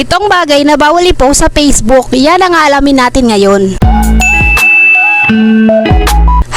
7 bagay na bawal i-post sa Facebook. Yan ang aalamin natin ngayon.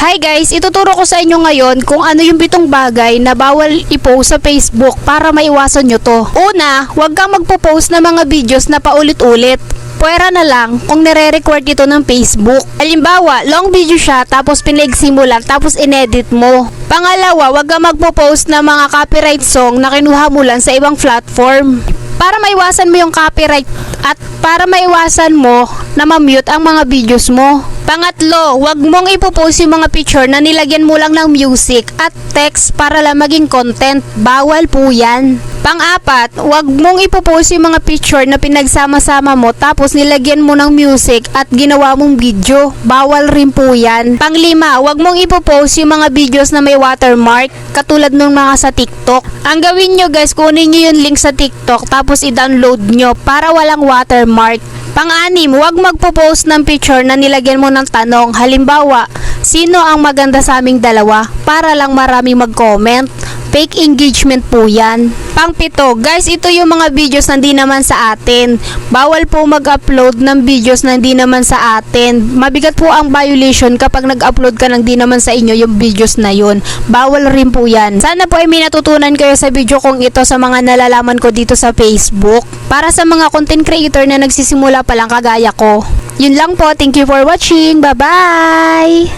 Hi guys, ituturo ko sa inyo ngayon kung ano yung 7 bagay na bawal i-post sa Facebook para maiwasan nyo to. Una, huwag kang magpo-post ng mga videos na paulit-ulit. Pwera na lang kung nire-record ito ng Facebook. Halimbawa, long video siya tapos pinaigsi mo lang tapos inedit mo. Pangalawa, huwag kang magpo-post ng mga copyright song na kinuha mo lang sa ibang platform. Para maiwasan mo yung copyright at para maiwasan mo na ma-mute ang mga videos mo. Pangatlo, huwag mong ipopost yung mga picture na nilagyan mo lang ng music at text para lang maging content. Bawal po yan. Pang-apat, huwag mong ipopost yung mga picture na pinagsama-sama mo tapos nilagyan mo ng music at ginawa mong video. Bawal rin po yan. Pang-lima, huwag mong ipopost yung mga videos na may watermark katulad ng mga sa TikTok. Ang gawin nyo guys, kunin nyo yung link sa TikTok tapos i-download nyo para walang watermark. Pang-anim, huwag magpo-post ng picture na nilagyan mo ng tanong. Halimbawa, sino ang maganda sa aming dalawa? Para lang maraming mag-comment. Fake engagement po yan. Pang-pito, guys, ito yung mga videos na hindi naman sa atin. Bawal po mag-upload ng videos na hindi naman sa atin. Mabigat po ang violation kapag nag-upload ka ng hindi naman sa inyo yung videos na yun. Bawal rin po yan. Sana po ay may natutunan kayo sa video kong ito sa mga nalalaman ko dito sa Facebook. Para sa mga content creator na nagsisimula pa lang kagaya ko. Yun lang po. Thank you for watching. Bye-bye!